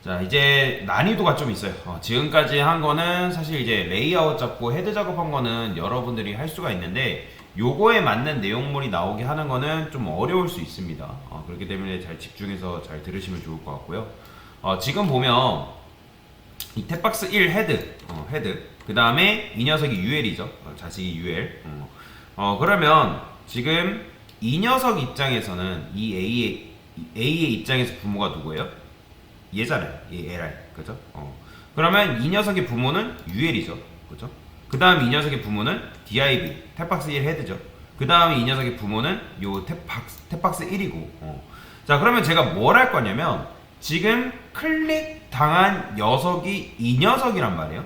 자, 이제 난이도가 좀 있어요. 지금까지 한 거는 사실 이제 레이아웃 잡고 헤드 작업한 거는 여러분들이 할 수가 있는데 요거에 맞는 내용물이 나오게 하는 거는 좀 어려울 수 있습니다. 그렇기 때문에 잘 집중해서 잘 들으시면 좋을 것 같고요. 지금 보면 이 탭박스 1 헤드, 그 다음에 이 녀석이 UL이죠. 자식이 UL. 그러면 지금 이 녀석 입장에서는 이 A의 입장에서 부모가 누구예요? 얘잖아요. 얘 LI. 그죠? 그러면 이 녀석의 부모는 UL이죠. 그죠? 그 다음 이 녀석의 부모는 DIB, 탭박스 1 헤드죠. 그 다음에 이 녀석의 부모는 요 탭박스 1이고. 자, 그러면 제가 뭘 할 거냐면, 지금 클릭 당한 녀석이 이 녀석이란 말이에요.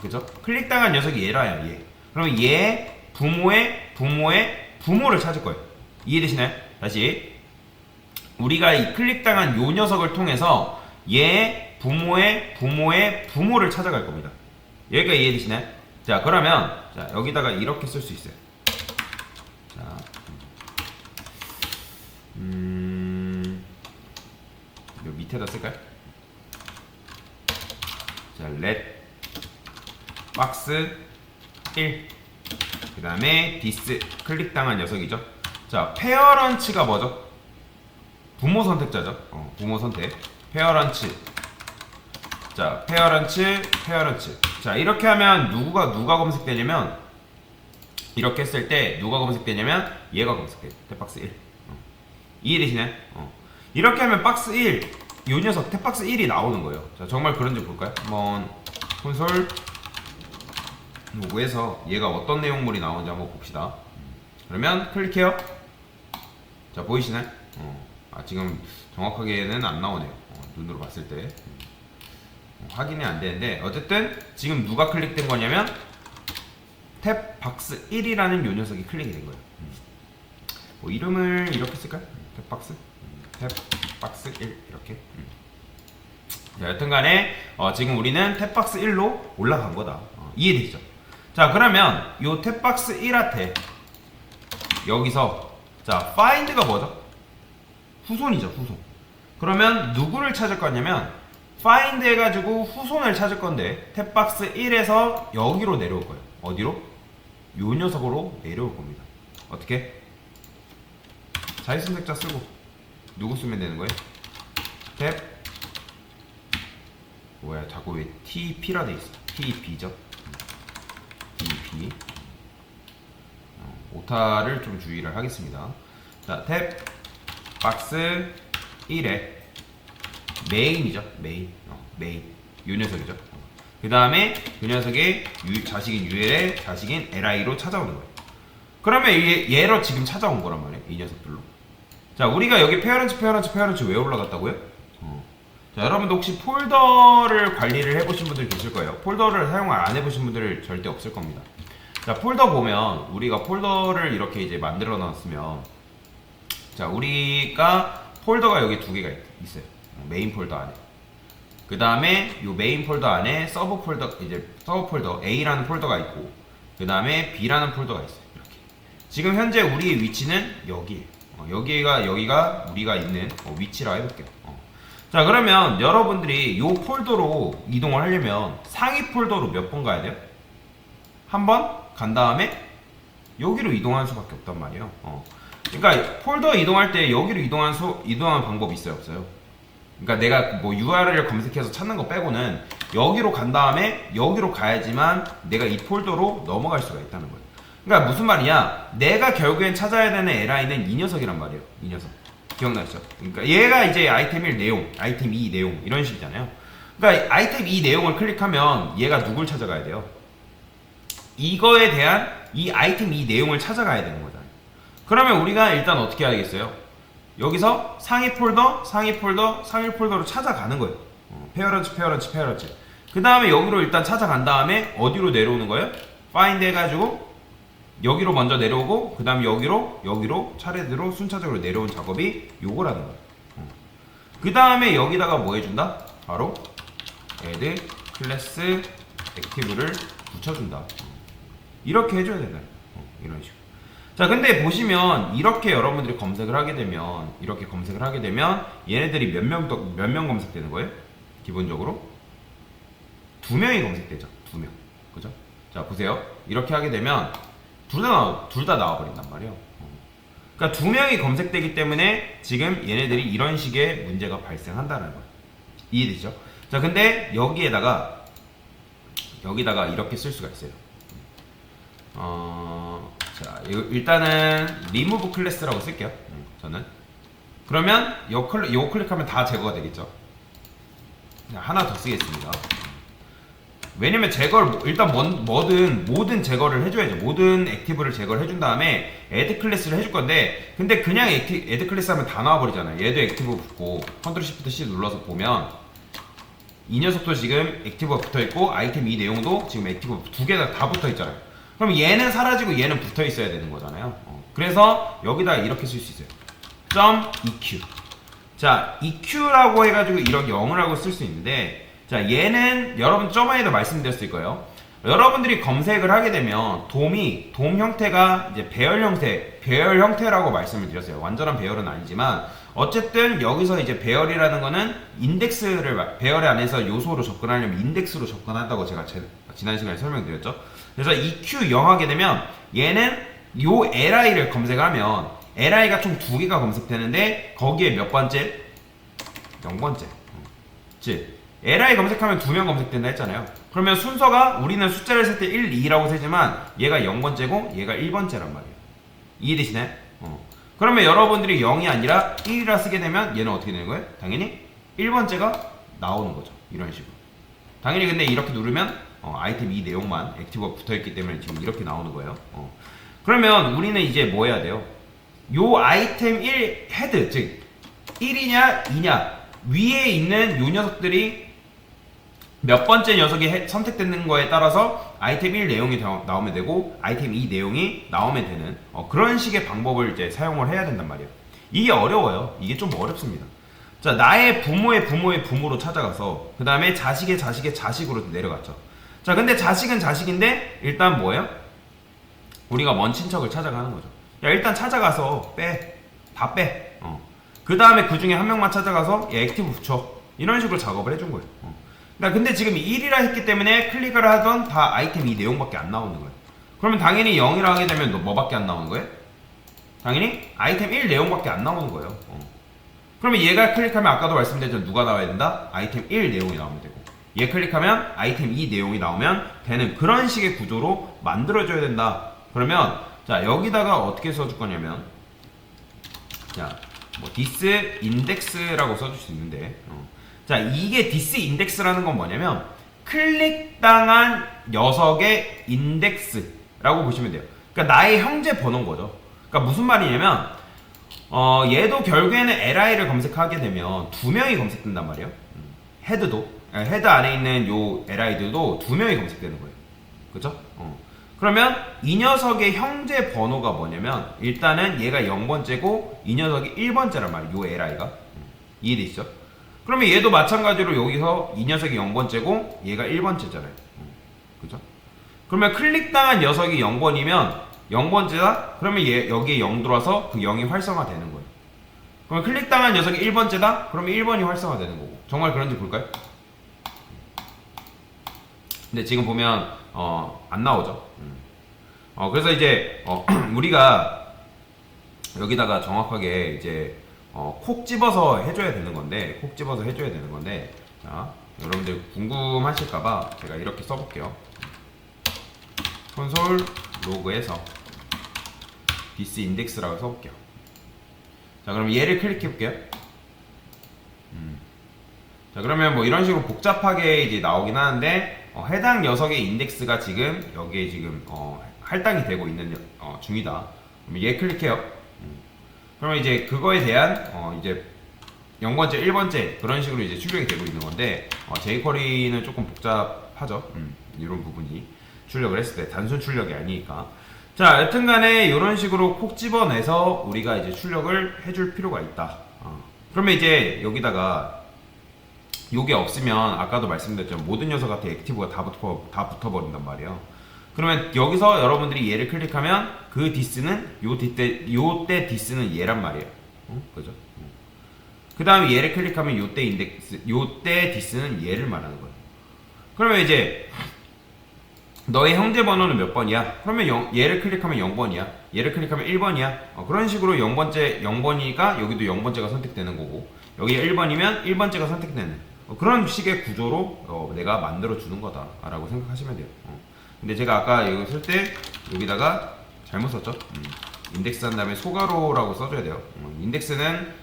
그죠? 클릭 당한 녀석이 얘라요, 얘. 그러면 얘 부모의 부모를 찾을 거예요. 이해되시나요? 다시. 우리가 이 클릭당한 요 녀석을 통해서 얘 부모의 부모를 찾아갈 겁니다. 여기까지 이해되시나요? 자, 그러면 자, 여기다가 이렇게 쓸 수 있어요. 자, 요 밑에다 쓸까요? 자, let 박스 1, 그 다음에 this 클릭당한 녀석이죠. 자, 페어런츠가 뭐죠? 부모 선택자죠. 부모 선택. 페어런츠. 자, 페어런츠. 자, 이렇게 하면 누가 검색되냐면, 이렇게 했을 때 누가 검색되냐면 얘가 검색돼요. 탭박스 1. 이해되시나요? 이렇게 하면 박스 1, 요 녀석 탭박스 1이 나오는 거예요. 자, 정말 그런지 볼까요? 한번 콘솔 로그에서 얘가 어떤 내용물이 나오는지 한번 봅시다. 그러면 클릭해요. 자, 보이시나요? 지금 정확하게는 안 나오네요. 눈으로 봤을 때 확인이 안 되는데, 어쨌든 지금 누가 클릭된 거냐면 탭박스 1이라는 요 녀석이 클릭이 된 거예요. 뭐 이름을 이렇게 쓸까요? 탭박스 1 이렇게. 자, 여튼간에 지금 우리는 탭박스 1로 올라간 거다. 이해되시죠? 자, 그러면 요 탭박스 1한테 여기서 자, find가 뭐죠? 후손이죠, 후손. 그러면 누구를 찾을 거냐면 find 해가지고 후손을 찾을 건데, 탭박스 1에서 여기로 내려올 거예요. 어디로? 요 녀석으로 내려올 겁니다. 어떻게? 자유선택자 쓰고 누구 쓰면 되는 거예요? 탭 뭐야, 자꾸 왜 TP라 돼 있어? TP죠? TP. 오타를 좀 주의를 하겠습니다. 자, 탭 박스 1에 메인이죠. 메인. 요 녀석이죠. 그 다음에 그 녀석의 자식인 UL의 자식인 LI로 찾아오는 거예요. 그러면 얘로 지금 찾아온 거란 말이에요. 이 녀석들로. 자, 우리가 여기 페어런츠 왜 올라갔다고요? 자, 여러분도 혹시 폴더를 관리를 해보신 분들 계실 거예요. 폴더를 사용을 안 해보신 분들 절대 없을 겁니다. 자, 폴더 보면 우리가 폴더를 이렇게 이제 만들어 놨으면, 자, 우리가 폴더가 여기 두 개가 있어요. 메인 폴더 안에. 그 다음에 요 메인 폴더 안에 서브 폴더 A라는 폴더가 있고, 그 다음에 B라는 폴더가 있어요. 이렇게. 지금 현재 우리의 위치는 여기에요. 여기가 우리가 있는 위치라 해볼게요. 자, 그러면 여러분들이 요 폴더로 이동을 하려면 상위 폴더로 몇 번 가야 돼요? 한 번 간 다음에 여기로 이동하는 수밖에 없단 말이에요. 그러니까 폴더 이동할 때 여기로 이동하는 방법이 있어요, 없어요? 그러니까 내가 뭐 URL을 검색해서 찾는 거 빼고는 여기로 간 다음에 여기로 가야지만 내가 이 폴더로 넘어갈 수가 있다는 거예요. 그러니까 무슨 말이냐? 내가 결국엔 찾아야 되는 LI는 이 녀석이란 말이에요. 이 녀석. 기억나시죠? 그러니까 얘가 이제 아이템 1 내용, 아이템 2 내용 이런 식이잖아요. 그러니까 아이템 2 내용을 클릭하면 얘가 누굴 찾아가야 돼요? 이거에 대한 이 아이템 2 내용을 찾아가야 되는 거잖아요. 그러면 우리가 일단 어떻게 해야겠어요? 여기서 상위 폴더로 찾아가는 거예요. 페어런츠. 그 다음에 여기로 일단 찾아간 다음에 어디로 내려오는 거예요? find 해가지고 여기로 먼저 내려오고, 그 다음에 여기로 차례대로 순차적으로 내려온 작업이 요거라는 거예요. 그 다음에 여기다가 뭐 해준다? 바로 add class active를 붙여준다. 이렇게 해줘야 된다. 이런 식으로. 자, 근데 보시면 이렇게 여러분들이 검색을 하게 되면 이렇게 검색을 하게 되면 얘네들이 몇 명 검색되는 거예요? 기본적으로 2명이 검색되죠. 2명. 그죠? 자, 보세요. 이렇게 하게 되면 둘 다 나와버린단 말이에요. 그러니까 2명이 검색되기 때문에 지금 얘네들이 이런 식의 문제가 발생한다는 거예요. 이해되시죠? 자, 근데 여기다가 이렇게 쓸 수가 있어요. 자, 일단은 remove class라고 쓸게요. 저는. 그러면 요 클릭하면 다 제거가 되겠죠. 하나 더 쓰겠습니다. 왜냐면 제거를 일단 모든 제거를 해줘야죠. 모든 액티브를 제거를 해준 다음에 add 클래스를 해줄 건데, 근데 그냥 add 클래스 하면 다 나와버리잖아요. 얘도 액티브 붙고 컨트롤 시프트 C 눌러서 보면 이 녀석도 지금 액티브가 붙어있고 아이템 이 내용도 지금 액티브 두 개 다 붙어있잖아요. 그럼 얘는 사라지고 얘는 붙어있어야 되는 거잖아요. 그래서 여기다 이렇게 쓸 수 있어요. .eq. 자, eq라고 해가지고 이렇게 0을 하고 쓸 수 있는데, 자, 얘는 여러분 저번에도 말씀드렸을 거예요. 여러분들이 검색을 하게 되면 돔 형태가 이제 배열 형태라고 말씀을 드렸어요. 완전한 배열은 아니지만 어쨌든 여기서 이제 배열이라는 거는 배열 안에서 요소로 접근하려면 인덱스로 접근한다고 제가 지난 시간에 설명드렸죠. 그래서 EQ0 하게 되면 얘는 요 LI를 검색하면 LI가 총 2개가 검색되는데 거기에 몇 번째? 0번째. 즉 LI 검색하면 2명 검색된다 했잖아요. 그러면 순서가 우리는 숫자를 쓸 때 1, 2라고 세지만 얘가 0번째고 얘가 1번째란 말이에요. 이해되시나요? 그러면 여러분들이 0이 아니라 1이라 쓰게 되면 얘는 어떻게 되는 거예요? 당연히 1번째가 나오는 거죠. 이런 식으로. 당연히 근데 이렇게 누르면 아이템 이 내용만 액티브가 붙어있기 때문에 지금 이렇게 나오는 거예요. 그러면 우리는 이제 뭐 해야 돼요? 요 아이템 1 헤드, 즉 1이냐 2냐 위에 있는 요 녀석들이 몇 번째 녀석이 선택되는 거에 따라서 아이템 1 내용이 나오면 되고 아이템 2 내용이 나오면 되는 그런 식의 방법을 이제 사용을 해야 된단 말이에요. 이게 어려워요. 이게 좀 어렵습니다. 자, 나의 부모의 부모의 부모로 찾아가서 그 다음에 자식의 자식의 자식으로 내려갔죠. 자, 근데 자식은 자식인데 일단 뭐예요? 우리가 먼 친척을 찾아가는 거죠. 야, 일단 찾아가서 다 빼. 그 다음에 그 중에 한 명만 찾아가서 얘 액티브 붙여. 이런 식으로 작업을 해준 거예요. 근데 지금 1이라 했기 때문에 클릭을 하던 다 아이템 이 내용밖에 안 나오는 거예요. 그러면 당연히 0이라 하게 되면 뭐밖에 안 나오는 거예요? 당연히 아이템 1 내용밖에 안 나오는 거예요. 그러면 얘가 클릭하면 아까도 말씀드렸죠. 누가 나와야 된다? 아이템 1 내용이 나오면 되고, 얘 클릭하면 아이템 2 내용이 나오면 되는 그런 식의 구조로 만들어줘야 된다. 그러면 자, 여기다가 어떻게 써줄 거냐면, 자, 뭐 this index라고 써줄 수 있는데, 자, 이게 this index라는 건 뭐냐면 클릭당한 녀석의 인덱스라고 보시면 돼요. 그러니까 나의 형제 번호인 거죠. 그러니까 무슨 말이냐면 얘도 결국에는 LI를 검색하게 되면 2명이 검색된단 말이에요. 헤드 안에 있는 요 LI들도 2명이 검색되는 거예요. 그죠? 그러면 이 녀석의 형제 번호가 뭐냐면 일단은 얘가 0번째고 이 녀석이 1번째란 말이에요. 요 LI가. 이해되시죠? 그러면 얘도 마찬가지로 여기서 이 녀석이 0번째고 얘가 1번째잖아요. 그죠? 그러면 클릭당한 녀석이 0번이면 0번째다? 그러면 여기에 0 들어와서 그 0이 활성화되는 거예요. 그러면 클릭당한 녀석이 1번째다? 그러면 1번이 활성화되는 거고. 정말 그런지 볼까요? 근데 지금 보면 안 나오죠. 그래서 이제 우리가 여기다가 정확하게 이제 콕 집어서 해줘야 되는 건데, 자, 여러분들 궁금하실까봐 제가 이렇게 써볼게요. 콘솔 로그에서 this index라고 써볼게요. 자, 그럼 얘를 클릭해볼게요. 자, 그러면 뭐 이런 식으로 복잡하게 이제 나오긴 하는데, 해당 녀석의 인덱스가 지금 여기에 지금 할당이 되고 있는 중이다. 그럼 얘 클릭해요. 그러면 이제 그거에 대한 이제 0번째, 1번째 그런 식으로 이제 출력이 되고 있는 건데, jQuery는 조금 복잡하죠. 이런 부분이 출력을 했을 때 단순 출력이 아니니까. 자, 여튼간에 이런 식으로 콕 집어내서 우리가 이제 출력을 해줄 필요가 있다. 그러면 이제 여기다가 요게 없으면 아까도 말씀드렸죠. 모든 녀석한테 액티브가 다 붙어버린단 말이에요. 그러면 여기서 여러분들이 얘를 클릭하면 그 디스는 요때 디스는 얘란 말이에요. 그죠? 그 다음에 얘를 클릭하면 요때 인덱스, 요때 디스는 얘를 말하는 거예요. 그러면 이제 너의 형제 번호는 몇 번이야? 그러면 얘를 클릭하면 0번이야. 얘를 클릭하면 1번이야. 그런 식으로 0번이니까 여기도 0번째가 선택되는 거고, 여기가 1번이면 1번째가 선택되는 그런 식의 구조로 내가 만들어 주는 거다라고 생각하시면 돼요. 근데 제가 아까 이거 쓸 때 여기다가 잘못 썼죠? 인덱스 한 다음에 소가로라고 써줘야 돼요. 인덱스만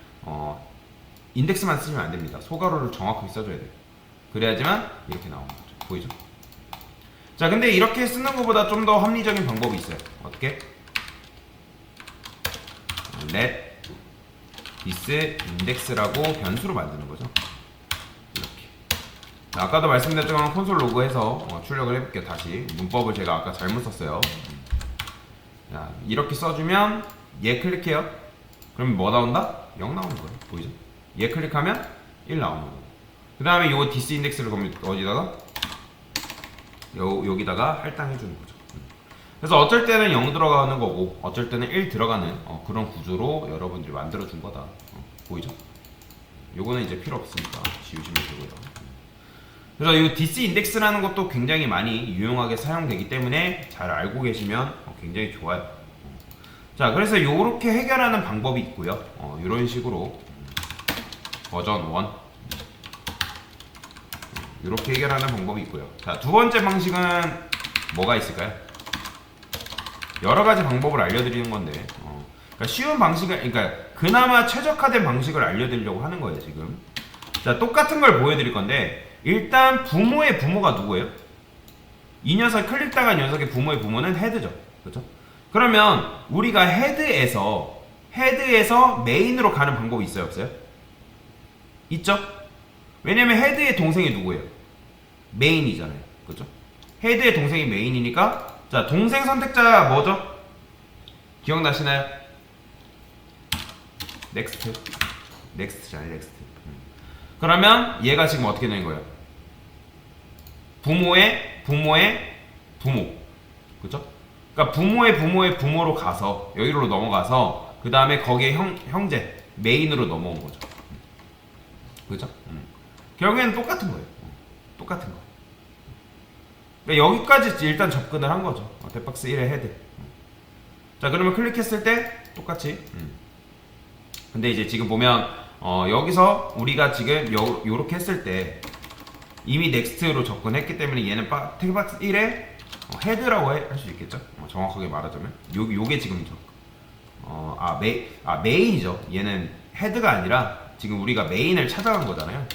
쓰시면 안 됩니다. 소가로를 정확하게 써줘야 돼요. 그래야지만 이렇게 나오는 거죠. 보이죠? 자, 근데 이렇게 쓰는 것보다 좀 더 합리적인 방법이 있어요. 어떻게? let this index라고 변수로 만드는 거죠. 이렇게. 자, 아까도 말씀드렸지만 콘솔 로그에서 출력을 해볼게요. 다시 문법을 제가 아까 잘못 썼어요. 자, 이렇게 써주면 얘 클릭해요. 그럼 뭐 나온다? 0 나오는 거예요. 보이죠? 얘 클릭하면 1 나오는 거예요. 그 다음에 요 디스 인덱스를 어디다가? 여기다가 할당해 주는 거죠. 그래서 어쩔 때는 0 들어가는 거고 어쩔 때는 1 들어가는 그런 구조로 여러분들이 만들어 준 거다. 보이죠? 요거는 이제 필요 없으니까 지우시면 되고요. 그래서 이 디스 인덱스라는 것도 굉장히 많이 유용하게 사용되기 때문에 잘 알고 계시면 굉장히 좋아요. 자, 그래서 요렇게 해결하는 방법이 있고요. 이런 식으로 버전 1 이렇게 해결하는 방법이 있고요. 자, 두 번째 방식은 뭐가 있을까요? 여러 가지 방법을 알려드리는 건데, 그러니까 쉬운 방식을, 그러니까 그나마 최적화된 방식을 알려드리려고 하는 거예요, 지금. 자, 똑같은 걸 보여드릴 건데, 일단 부모의 부모가 누구예요? 이 녀석, 클릭당한 녀석의 부모의 부모는 헤드죠. 그렇죠? 그러면 우리가 헤드에서 메인으로 가는 방법이 있어요, 없어요? 있죠? 왜냐면 헤드의 동생이 누구예요? 메인이잖아요. 그렇죠? 헤드의 동생이 메인이니까, 자, 동생 선택자 뭐죠? 기억나시나요? 넥스트잖아요, 넥스트. 그러면 얘가 지금 어떻게 된 거예요? 부모의 부모. 그죠? 그러니까 부모의 부모로 가서 여기로 넘어가서 그 다음에 거기에 형제 메인으로 넘어온 거죠. 그죠? 결국에는 똑같은 거예요. 똑같은 거. 그러니까 여기까지 일단 접근을 한 거죠. 뎨박스 1의 헤드. 자, 그러면 클릭했을 때 똑같이. 근데 이제 지금 보면 여기서 우리가 지금 요렇게 했을 때 이미 넥스트로 접근했기 때문에 얘는 텍박스 1의 헤드라고 할 수 있겠죠. 정확하게 말하자면 요게 지금 메인이죠. 얘는 헤드가 아니라 지금 우리가 메인을 찾아간 거잖아요.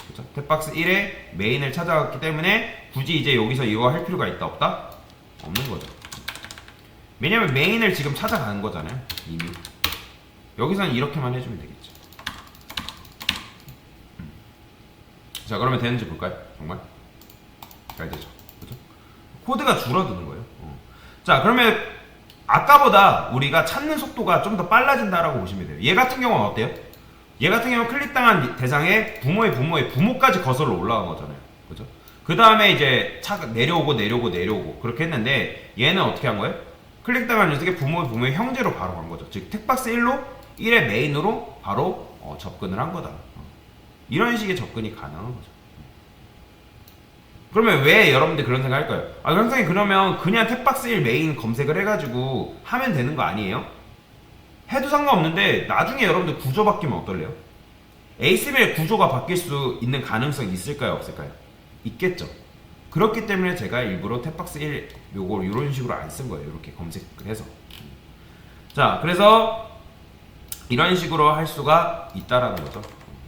그렇죠? 텍박스 1의 메인을 찾아갔기 때문에 굳이 이제 여기서 이거 할 필요가 있다 없다? 없는 거죠. 왜냐면 메인을 지금 찾아가는 거잖아요. 이미. 여기서는 이렇게만 해주면 되겠죠. 자, 그러면 되는지 볼까요? 정말 잘 되죠. 그죠? 코드가 줄어드는 거예요. 자, 그러면 아까보다 우리가 찾는 속도가 좀 더 빨라진다라고 보시면 돼요. 얘 같은 경우는 어때요? 얘 같은 경우는 클릭당한 대상에 부모의 부모까지 거슬러 올라간 거잖아요. 그죠? 그 다음에 이제 차가 내려오고 그렇게 했는데 얘는 어떻게 한 거예요? 클릭당한 녀석의 부모의 형제로 바로 간 거죠. 즉 텍박스 1의 메인으로 바로 접근을 한 거다. 이런 식의 접근이 가능한 거죠. 그러면 왜 여러분들 그런 생각 할까요? 선생님, 그러면 그냥 텍박스 1 메인 검색을 해가지고 하면 되는 거 아니에요? 해도 상관없는데 나중에 여러분들 구조 바뀌면 어떨래요? ASML 구조가 바뀔 수 있는 가능성이 있을까요, 없을까요? 있겠죠. 그렇기 때문에 제가 일부러 텍박스 1 요걸 이런 식으로 안 쓴 거예요. 이렇게 검색을 해서. 자, 그래서 이런 식으로 할 수가 있다라는 거죠.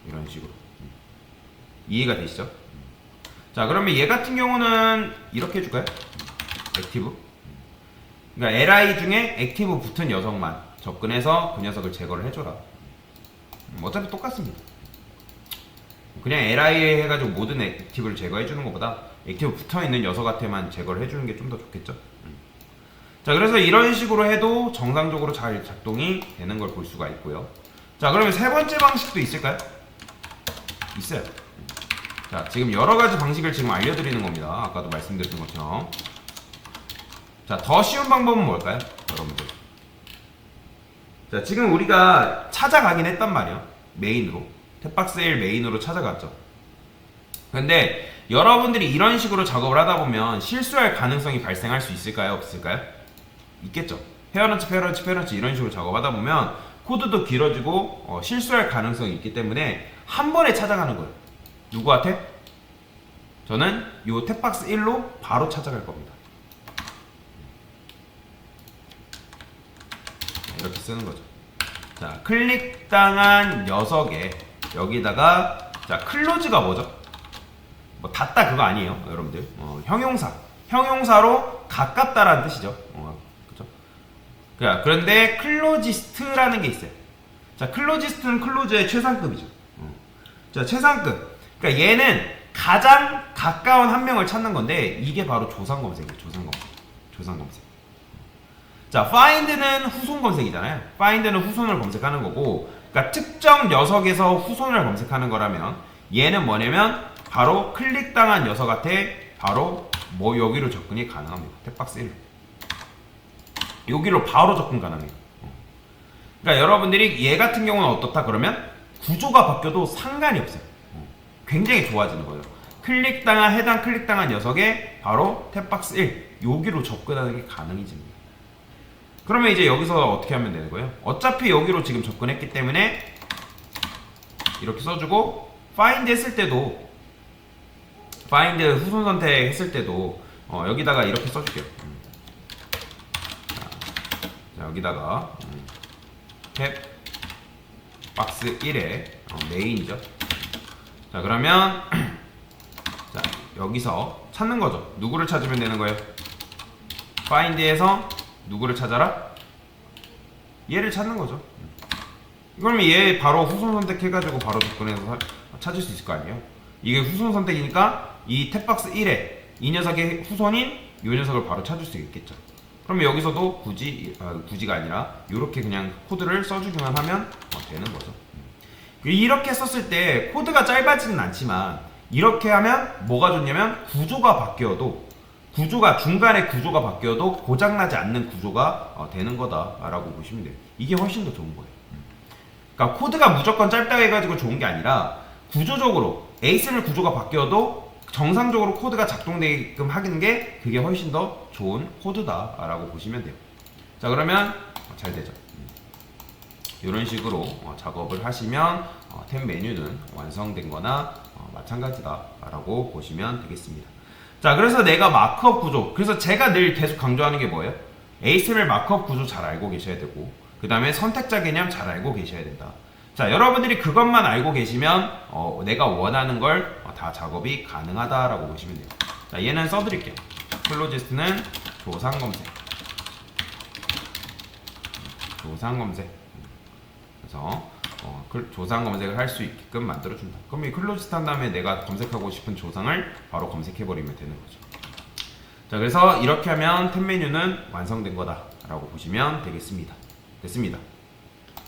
이런 식으로. 이해가 되시죠? 자, 그러면 얘 같은 경우는 이렇게 해줄까요? 액티브. 그러니까 li 중에 액티브 붙은 녀석만 접근해서 그 녀석을 제거를 해줘라. 어차피 똑같습니다. 그냥 li 해가지고 모든 액티브를 제거해주는 것보다 액티브 붙어있는 녀석한테만 제거를 해주는 게 좀 더 좋겠죠. 자, 그래서 이런 식으로 해도 정상적으로 잘 작동이 되는 걸 볼 수가 있고요. 자, 그러면 세 번째 방식도 있을까요? 있어요. 자, 지금 여러 가지 방식을 지금 알려드리는 겁니다. 아까도 말씀드렸던 것처럼. 자, 더 쉬운 방법은 뭘까요? 여러분들. 자, 지금 우리가 찾아가긴 했단 말이에요. 메인으로. 탭박스 1 메인으로 찾아갔죠. 근데 여러분들이 이런 식으로 작업을 하다 보면 실수할 가능성이 발생할 수 있을까요? 없을까요? 있겠죠. 페어런치, 페어런치, 페어런치 이런 식으로 작업하다 보면 코드도 길어지고 실수할 가능성이 있기 때문에 한 번에 찾아가는 거예요. 누구한테? 저는 이 탭박스 1로 바로 찾아갈 겁니다. 이렇게 쓰는 거죠. 자, 클릭당한 녀석에 여기다가 자, 클로즈가 뭐죠? 뭐 닫다 그거 아니에요, 여러분들. 형용사로 가깝다라는 뜻이죠. 그죠? 그런데 클로지스트라는 게 있어요. 자, 클로지스트는 클로즈의 최상급이죠. 자, 최상급. 그러니까 얘는 가장 가까운 한 명을 찾는 건데 이게 바로 조상 검색이에요. 조상 검색. 자, find는 후손 검색이잖아요. find는 후손을 검색하는 거고, 그러니까 특정 녀석에서 후손을 검색하는 거라면 얘는 뭐냐면 바로 클릭당한 녀석한테 바로 뭐 여기로 접근이 가능합니다. 탭박스 1. 여기로 바로 접근 가능해요. 그러니까 여러분들이 얘 같은 경우는 어떻다 그러면 구조가 바뀌어도 상관이 없어요. 굉장히 좋아지는 거예요. 해당 클릭당한 녀석에 바로 탭박스 1 여기로 접근하는 게 가능해집니다. 그러면 이제 여기서 어떻게 하면 되는 거예요? 어차피 여기로 지금 접근했기 때문에 이렇게 써주고 find 했을 때도 find 후손 선택 했을 때도 여기다가 이렇게 써줄게요. 자, 여기다가 탭 박스 1의 메인이죠. 자, 그러면 자, 여기서 찾는 거죠. 누구를 찾으면 되는 거예요? find에서 누구를 찾아라? 얘를 찾는 거죠. 그러면 얘 바로 후손 선택해가지고 바로 접근해서 찾을 수 있을 거 아니에요? 이게 후손 선택이니까 이 탭박스 1에 이 녀석의 후손인 이 녀석을 바로 찾을 수 있겠죠. 그러면 여기서도 굳이가 아니라 이렇게 그냥 코드를 써주기만 하면 되는 거죠. 이렇게 썼을 때 코드가 짧아지는 않지만 이렇게 하면 뭐가 좋냐면 중간에 구조가 바뀌어도 고장나지 않는 구조가 되는 거다라고 보시면 돼요. 이게 훨씬 더 좋은 거예요. 그러니까 코드가 무조건 짧다고 해가지고 좋은 게 아니라 구조적으로 ASML 구조가 바뀌어도 정상적으로 코드가 작동되게끔 하는 게 그게 훨씬 더 좋은 코드다라고 보시면 돼요. 자, 그러면 잘 되죠. 이런 식으로 작업을 하시면 템 메뉴는 완성된 거나 마찬가지다라고 보시면 되겠습니다. 자, 그래서 내가 마크업 구조, 그래서 제가 늘 계속 강조하는 게 뭐예요? ASML 마크업 구조 잘 알고 계셔야 되고, 그 다음에 선택자 개념 잘 알고 계셔야 된다. 자, 여러분들이 그것만 알고 계시면 내가 원하는 걸 다 작업이 가능하다라고 보시면 돼요. 자, 얘는 써드릴게요. 클로지스트는 조상 검색. 그래서 조상 검색을 할 수 있게끔 만들어준다. 그럼 이 클로지스트 한 다음에 내가 검색하고 싶은 조상을 바로 검색해버리면 되는 거죠. 자, 그래서 이렇게 하면 템 메뉴는 완성된 거다라고 보시면 되겠습니다. 됐습니다.